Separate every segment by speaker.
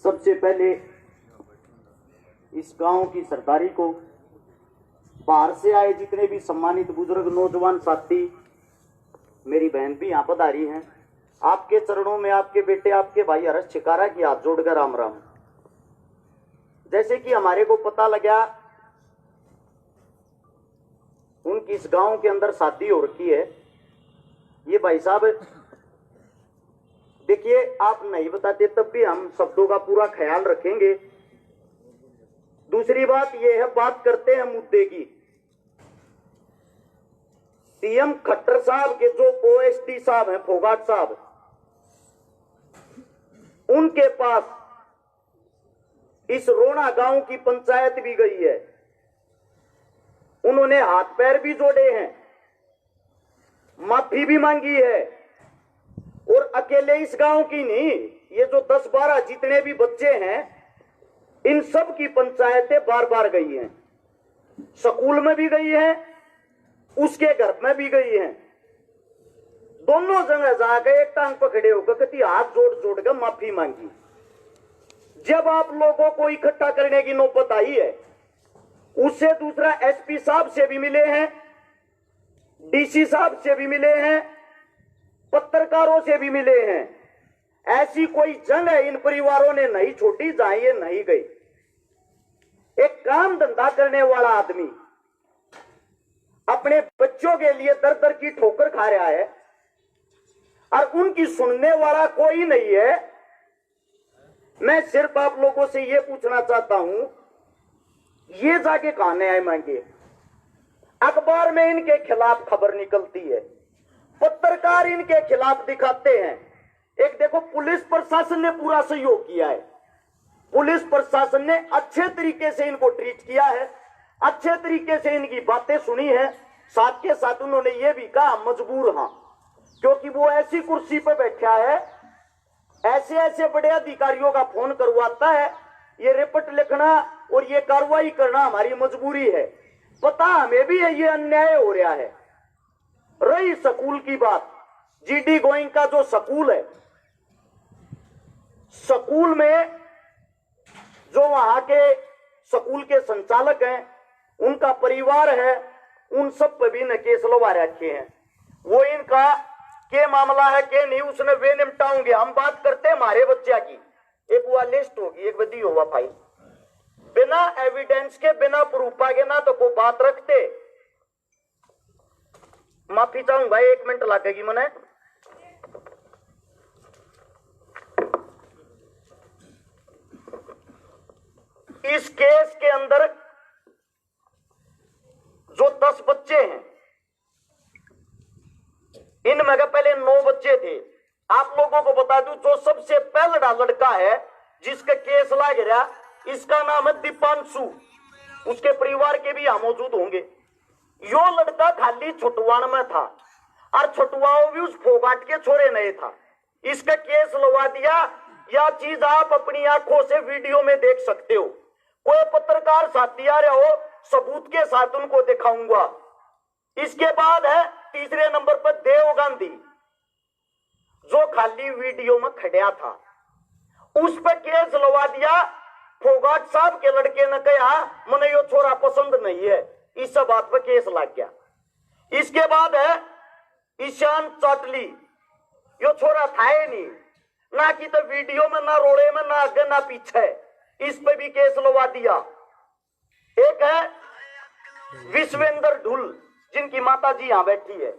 Speaker 1: सबसे पहले इस गांव की सरदारी को, बाहर से आए जितने भी सम्मानित बुजुर्ग नौजवान साथी, मेरी बहन भी यहाँ पधारी हैं, आपके चरणों में आपके बेटे आपके भाई हर्ष छिकारा की हाथ जोड़कर राम राम। जैसे कि हमारे को पता लगा उनकी इस गांव के अंदर शादी हो रखी है। ये भाई साहब देखिए, आप नहीं बताते तब भी हम शब्दों का पूरा ख्याल रखेंगे। दूसरी बात यह है, बात करते हैं मुद्दे की। सीएम खट्टर साहब के जो ओएसडी साहब हैं, फोगाट साहब, उनके पास इस रोना गांव की पंचायत भी गई है। उन्होंने हाथ पैर भी जोड़े हैं, माफी भी मांगी है। और अकेले इस गांव की नहीं, ये जो 10-12 जितने भी बच्चे हैं, इन सब की पंचायतें बार बार गई हैं। स्कूल में भी गई हैं, उसके घर में भी गई हैं। दोनों जगह जाकर एक टांग पकड़े होकर कति हाथ जोड़ जोड़ कर माफी मांगी। जब आप लोगों को इकट्ठा करने की नौबत आई है, उससे दूसरा एसपी साहब से भी मिले हैं, डीसी साहब से भी मिले हैं, पत्रकारों से भी मिले हैं। ऐसी कोई जंग है इन परिवारों ने नहीं छोड़ी जहां ये नहीं गई। एक काम धंधा करने वाला आदमी अपने बच्चों के लिए दर दर की ठोकर खा रहा है और उनकी सुनने वाला कोई नहीं है। मैं सिर्फ आप लोगों से यह पूछना चाहता हूं, ये जाके कहां न्याय मांगे? अखबार में इनके खिलाफ खबर निकलती है, पत्रकार इनके खिलाफ दिखाते हैं। एक देखो, पुलिस प्रशासन ने पूरा सहयोग किया है। पुलिस प्रशासन ने अच्छे तरीके से इनको ट्रीट किया है, अच्छे तरीके से इनकी बातें सुनी है। साथ के साथ उन्होंने ये भी कहा मजबूर हां, क्योंकि वो ऐसी कुर्सी पर बैठा है, ऐसे ऐसे बड़े अधिकारियों का फोन करवाता है, ये रिपोर्ट लिखना और ये कार्रवाई करना हमारी मजबूरी है। पता हमें भी है ये अन्याय हो रहा है। रही स्कूल की बात, जीडी गोइंग का जो स्कूल है, स्कूल में जो वहां के स्कूल के संचालक हैं, उनका परिवार है, उन सब पर भी न केस लगा रखे हैं। वो इनका के मामला है के नहीं, उसने वे निपटाओगे। हम बात करते हैं हमारे बच्चा की, एक हुआ लिस्ट होगी, एक बदी हुआ फाइल। बिना एविडेंस के, बिना प्रूफ के ना तो कोई बात रखते। माफी चाहूं भाई, 1 मिनट लगेगी मने। इस केस के अंदर जो 10 बच्चे हैं, इनमें के पहले 9 बच्चे थे। आप लोगों को बता दूं, जो सबसे पहला लड़का है जिसका केस लग रहा, इसका नाम है दीपांशु। उसके परिवार के भी यहां मौजूद होंगे। यो लड़का खाली छुटवाण में था और छुटवाओ भी उस फोगाट के छोरे नहीं था। इसका केस लगा दिया। यह चीज आप अपनी आंखों से वीडियो में देख सकते हो। कोई पत्रकार साथी आ रहे हो, सबूत के साथ उनको दिखाऊंगा। इसके बाद है तीसरे नंबर पर देव गांधी, जो खाली वीडियो में खड़ा था, उस पर केस लगा दिया। फोगाट साहब के लड़के ने कहा मने यो छोरा पसंद नहीं है, इस बात पर केस लग गया। इसके बाद है ईशान चाटली, यो छोरा था ही नहीं, ना कि तो वीडियो में, ना रोड़े में, ना आगे ना पीछे, इस पे भी केस लगा दिया। एक है विश्वेंद्र ढुल, जिनकी माता जी यहां बैठी है,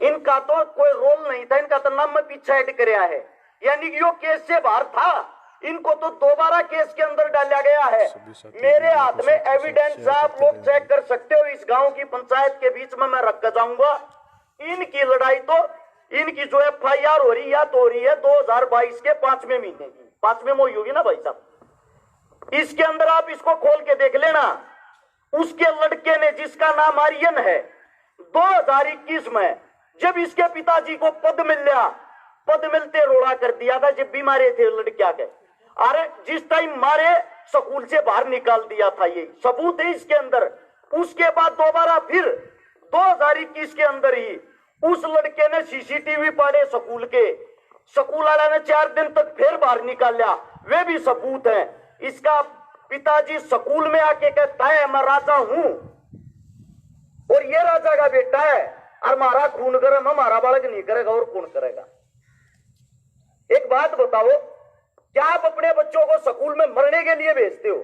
Speaker 1: इनका तो कोई रोल नहीं था, इनका तो नाम में पीछे ऐड कराया है, यानी कि यो केस से बाहर था। इनको तो दोबारा केस के अंदर डाला गया है। मेरे हाथ में एविडेंस, आप लोग चेक कर सकते हो। इस गांव की पंचायत के बीच में मैं रख कर जाऊंगा। इनकी लड़ाई तो, इनकी जो FIR हो रही, या तो हो रही है 2022 के 5वें महीने की, 5वें में होगी ना भाई साहब। इसके अंदर आप इसको खोल के देख लेना। उसके लड़के ने, जिसका नाम आर्यन है, 2021 में जब इसके पिताजी को पद मिल गया, पद मिलते रोड़ा कर दिया था जब भी मारे थे लड़किया के। अरे जिस टाइम मारे, स्कूल से बाहर निकाल दिया था, ये सबूत है इसके अंदर। उसके बाद दोबारा फिर 2021 के अंदर ही उस लड़के ने CCTV पाड़े स्कूल के। स्कूल वाला ने 4 दिन तक फिर बाहर निकाला। वे भी सबूत हैं। इसका पिताजी स्कूल में आके कहता है मैं राजा हूं और ये राजा का बेटा है और हमारा खून गर्म हमारा बालक नहीं करेगा और कौन करेगा। एक बात बताओ, क्या आप अपने बच्चों को स्कूल में मरने के लिए भेजते हो?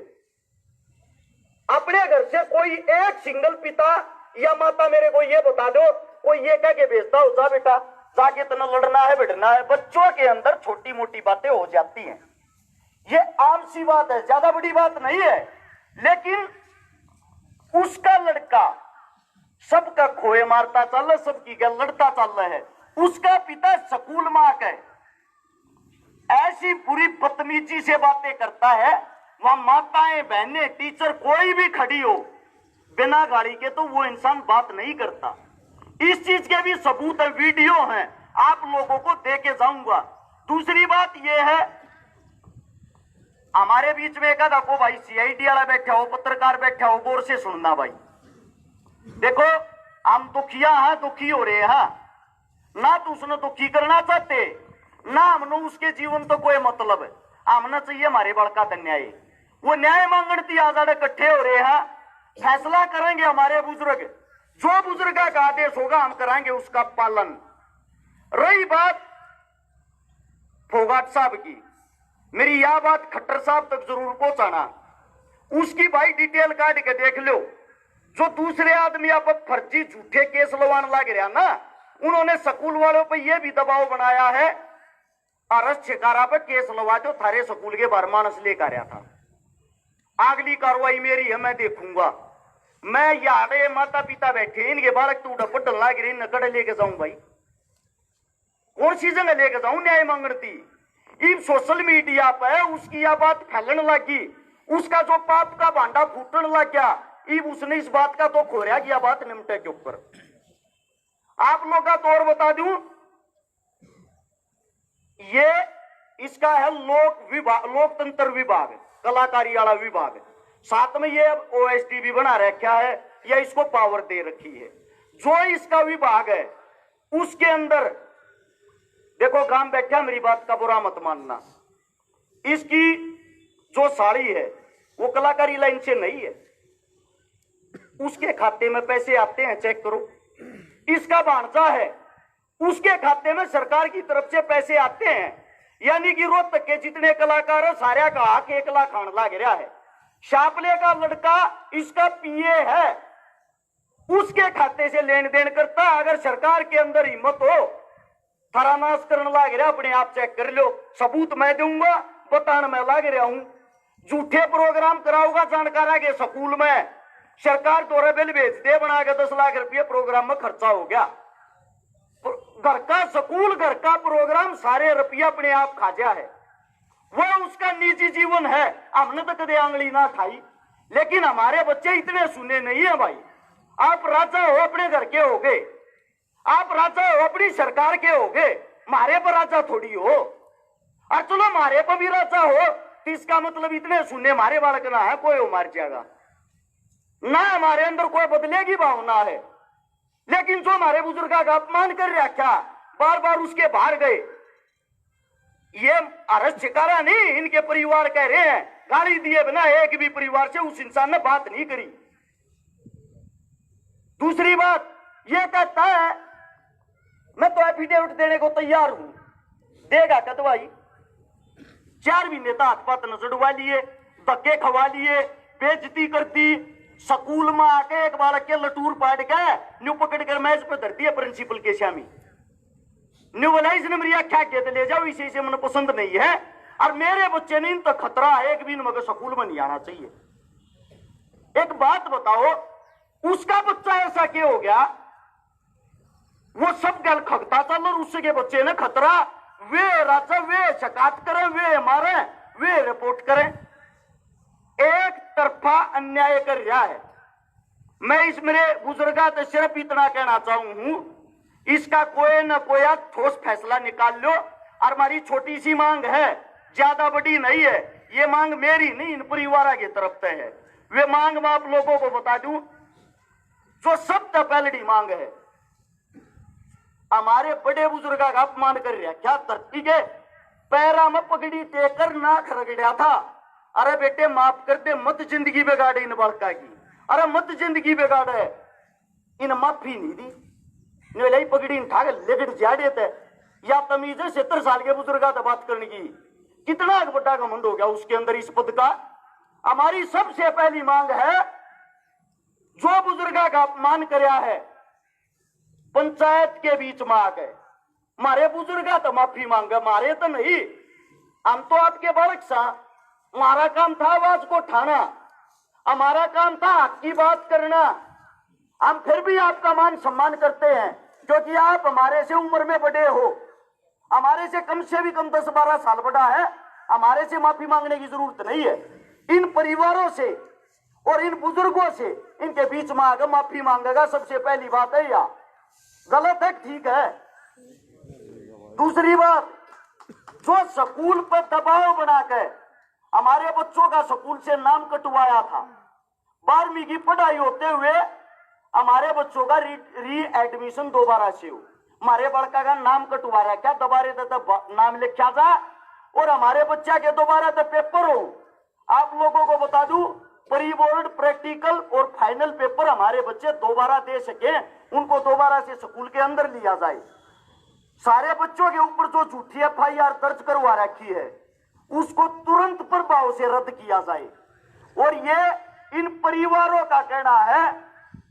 Speaker 1: अपने घर से कोई एक सिंगल पिता या माता मेरे को ये बता दो, कोई ये कह के भेजता हो जा बेटा जाके इतना लड़ना है बैठना है। बच्चों के अंदर छोटी मोटी बातें हो जाती हैं, ये आम सी बात है, ज्यादा बड़ी बात नहीं है। लेकिन उसका लड़का सबका खोए मारता चल रहा, सबकी गल लड़ता चल रहा है। उसका पिता स्कूल में आकर ऐसी बुरी बदतमीजी से बातें करता है, वहां माताएं बहनें टीचर कोई भी खड़ी हो बिना गाड़ी के तो वो इंसान बात नहीं करता। इस चीज के भी सबूत है, वीडियो हैं, आप लोगों को दे के जाऊंगा। दूसरी बात यह है, हमारे बीच में एक देखो भाई सीआईडी वाला बैठा हो, पत्रकार बैठा हो, गौर से सुनना भाई। देखो हम दुखिया हैं, दुखी हो रहे हैं ना, तो उसने दुखी करना चाहते ना हमने उसके जीवन तो कोई मतलब है। हमने चाहिए हमारे बड़का का न्याय, वो न्याय मांगती आजाद इकट्ठे हो रहे हैं, फैसला करेंगे हमारे बुजुर्ग, जो बुजुर्ग का आदेश होगा हम कराएंगे उसका पालन। रही बात फोगाट साहब की, मेरी यह बात खट्टर साहब तक जरूर पहुंचाना, उसकी भाई डिटेल काट के देख लो। जो दूसरे आदमी आप फर्जी झूठे केस लवान लग रहा ना, उन्होंने स्कूल वालों पर यह भी दबाव बनाया है अरेस्ट शिकारा पर केस लवा दो, थारे स्कूल के बारे मानस लेकर आया था। अगली कार्रवाई मेरी है, मैं देखूंगा। मैं यारे माता पिता बैठे, इनके बालक तो डपट लाग रही, नकड़ लेके जाऊं भाई, कौन सी जगह लेके जाऊं न्याय मांगती। इब सोशल मीडिया पे उसकी यह बात फैलने लगी, उसका जो पाप का भांडा फूटने लग गया, इब उसने इस बात का तो खोया कि यह बात निमटे के ऊपर। आप लोग का तौर बता दूं, ये इसका है लोकतंत्र विभाग, कलाकारी वाला विभाग, साथ में ये ओएसडी भी बना रखा है या इसको पावर दे रखी है। जो इसका विभाग है उसके अंदर देखो, गांव बैठा, मेरी बात का बुरा मत मानना, इसकी जो साड़ी है वो कलाकारी लाइन से नहीं है, उसके खाते में पैसे आते हैं, चेक करो। इसका भांजा है, उसके खाते में सरकार की तरफ से पैसे आते हैं, यानी कि रोहतक के जितने कलाकार है सारे का आक 1 लाख खान लाग रहा है। शापले का लड़का इसका पीए है, उसके खाते से लेन देन करता। अगर सरकार के अंदर हिम्मत हो थारा नाश करने लाग रहा, अपने आप चेक कर लो, सबूत मैं दूंगा, बताने मैं लाग रहा हूं। झूठे प्रोग्राम कराऊंगा जानकारा के स्कूल में, सरकार तोरे बिल भेज दे बना के 10 लाख रुपये प्रोग्राम में खर्चा हो गया। घर का स्कूल, घर का प्रोग्राम, सारे रुपया अपने आप खाजा है, वो उसका निजी जीवन है। हमने तो कदे आंगली ना खाई, लेकिन हमारे बच्चे इतने सुने नहीं है भाई। आप राजा हो अपने घर के होगे, आप राजा हो अपनी सरकार के होगे, मारे पर राजा थोड़ी हो। और चलो मारे पर भी राजा हो तो इसका मतलब इतने सुने मारे बालक ना है, कोई मार जाएगा ना, हमारे अंदर कोई बदलेगी भावना है। लेकिन जो हमारे बुजुर्ग का अपमान कर रखा, बार बार उसके बाहर गए, ये अरेस्ट शिकारा नहीं, इनके परिवार कह रहे हैं, गाली दिए बिना एक भी परिवार से उस इंसान ने बात नहीं करी। दूसरी बात ये कहता है मैं तो एफिडेविट देने को तैयार हूं, देगा कदवाई। 4 महीने तक हाथ पात न चढ़वा लिए, धक्के खवा लिए, बेइज्जती करती, स्कूल में आके एक बालक के लटूर पाट के न्यू पकड़ कर मैच पे धरती है प्रिंसिपल के शामी, न्यू बोला इसने मेरी आख्या के ले जाओ, इसे मुझे पसंद नहीं है और मेरे बच्चे ने इन तो खतरा है, एक भी मगर स्कूल में नहीं आना चाहिए। एक बात बताओ, उसका बच्चा ऐसा क्यों हो गया? वो सब गल खगता चल और उसके बच्चे ने खतरा, वे राजा वे शिकायत करें, वे मारे, वे रिपोर्ट करें, एक तरफा अन्याय कर रहा है। मैं इस मेरे बुजुर्गा तो सिर्फ इतना कहना चाहूं हूं, इसका कोई न कोई ठोस फैसला निकाल लो। और हमारी छोटी सी मांग है, ज्यादा बड़ी नहीं है, ये मांग मेरी नहीं इन परिवार की तरफ से है। वे मांग मैं आप लोगों को बता दूं, जो सबसे पहली मांग है, हमारे बड़े बुजुर्ग का अपमान कर रहा, क्या धरती के पैरा में पगड़ी टेकर नाक रगड़ा था। अरे बेटे माफ कर दे, मत जिंदगी बिगाड़े इन बड़का की, अरे मत जिंदगी बिगाड़े। इन माफी नहीं दी, नहीं पगड़ी उठा के लेकर जाड़े थे। या तमीज है 70 साल के बुजुर्ग से बात करने की? कितना बड़ा घमंड हो गया उसके अंदर इस पद का। हमारी सबसे पहली मांग है, जो बुजुर्ग का अपमान कराया है पंचायत के बीच में आ गए, मारे बुजुर्ग तो माफी मांगे, मारे तो नहीं। हम तो आपके बालक सा, हमारा काम था आवाज को उठाना, हमारा काम था हक की बात करना। हम फिर भी आपका मान सम्मान करते हैं क्योंकि आप हमारे से उम्र में बड़े हो, हमारे से भी कम 10-12 साल बड़ा है। हमारे से माफी मांगने की जरूरत नहीं है। इन परिवारों से और इन बुजुर्गों से इनके बीच में आकर माफी मांगेगा, सबसे पहली बात है। या गलत है ठीक है। दूसरी बात, जो स्कूल पर दबाव बनाकर हमारे बच्चों का स्कूल से नाम कटवाया था, 12वीं की पढ़ाई होते हुए हमारे बच्चों का री एडमिशन दोबारा से हो, हमारे बड़का का नाम कटवा रहा, क्या दोबारा नाम लिखा था और हमारे बच्चा के दोबारा तो पेपर हो। आप लोगों को बता दूं, प्री बोर्ड, प्रैक्टिकल और फाइनल पेपर हमारे बच्चे दोबारा दे सके, उनको दोबारा से स्कूल के अंदर लिया जाए। सारे बच्चों के ऊपर जो झूठी FIR दर्ज करवा रखी है उसको तुरंत प्रभाव से रद्द किया जाए। और ये इन परिवारों का कहना है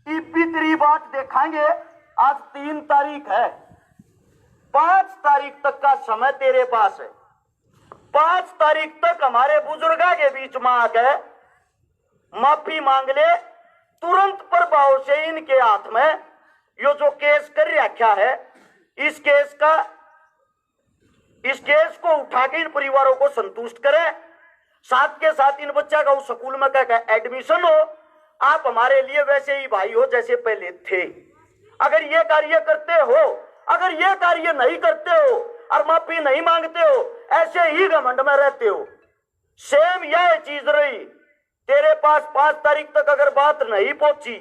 Speaker 1: कि पितरी बात देखेंगे। आज 3 तारीख है, 5 तारीख तक का समय तेरे पास है। 5 तारीख तक हमारे बुजुर्गा के बीच में आकर माफी मांग ले, तुरंत प्रभाव से इनके हाथ में ये जो केस कर रखा है, इस केस को उठा के इन परिवारों को संतुष्ट करें। साथ के साथ इन बच्चा का उस स्कूल में क्या एडमिशन हो। आप हमारे लिए वैसे ही भाई हो जैसे पहले थे। अगर ये कार्य करते हो, अगर ये कार्य नहीं करते हो और माफी नहीं मांगते हो, ऐसे ही घमंड में रहते हो, सेम यह चीज रही तेरे पास। 5 तारीख तक अगर बात नहीं पहुंची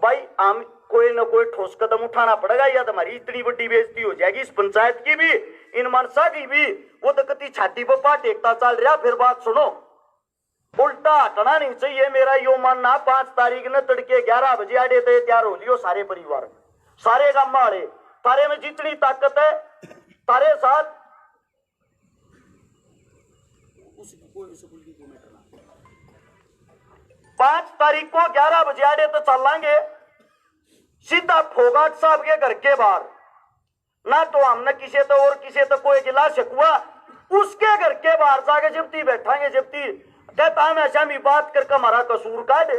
Speaker 1: भाई, हम कोई ना कोई ठोस कदम उठाना पड़ेगा, या तुम्हारी इतनी बड़ी बेइज्जती हो जाएगी इस पंचायत की भी, इन मनसा की भी। वो तो कति छाती पर पाट टेकता चल रहा। फिर बात सुनो, उल्टा हटना नहीं चाहिए। मेरा यो मानना, 5 तारीख ने तड़के 11 बजे आड़े थे तैयार हो लियो सारे परिवार, सारे गांव वाले, तारे में जितनी ताकत है तारे साथ। 5 तारीख को 11 बजे आड़े तो चलेंगे सीधा फोगाट साहब के घर के बाहर। ना तो हमने किसी तो और किसी तो कोई गिला शिकवा, उसके घर के बाहर जाके जब्ती बैठांगे। जब्ती कहता हम ऐसा भी बात करके हमारा कसूर काटे,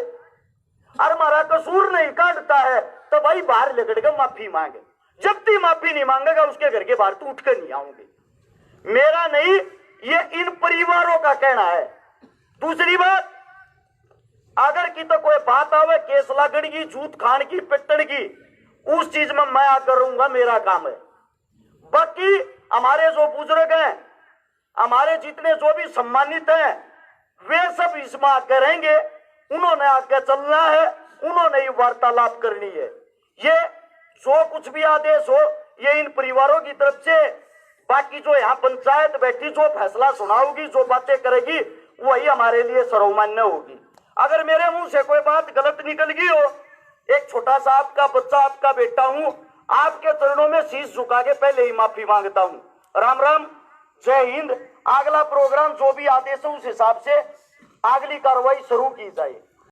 Speaker 1: और हमारा कसूर नहीं काटता है तो भाई बाहर लेकर के माफी मांगे। जब ती माफी नहीं मांगेगा उसके घर के बाहर तो उठ कर नहीं आऊंगे। मेरा नहीं, ये इन परिवारों का कहना है। दूसरी बात, अगर की तो कोई बात आवे केस लागण की, जूत खान की, पिटन की, उस चीज में मैं आकर रहूंगा, मेरा काम है। बाकी हमारे जो बुजुर्ग हैं, हमारे जितने जो भी सम्मानित हैं, वे सब इसमें आकर रहेंगे। उन्होंने आगे चलना है, उन्होंने ही वार्तालाप करनी है। ये जो कुछ भी आदेश हो ये इन परिवारों की तरफ से। बाकी जो यहाँ पंचायत बैठी जो फैसला सुनाओगी, जो बातें करेगी, वही हमारे लिए सर्वमान्य होगी। अगर मेरे मुंह से कोई बात गलत निकल गई हो, एक छोटा सा आपका बच्चा, आपका बेटा हूं, आपके चरणों में शीश झुका के पहले ही माफी मांगता हूं। राम राम, जय हिंद। अगला प्रोग्राम जो भी आदेश है उस हिसाब से अगली कार्रवाई शुरू की जाए।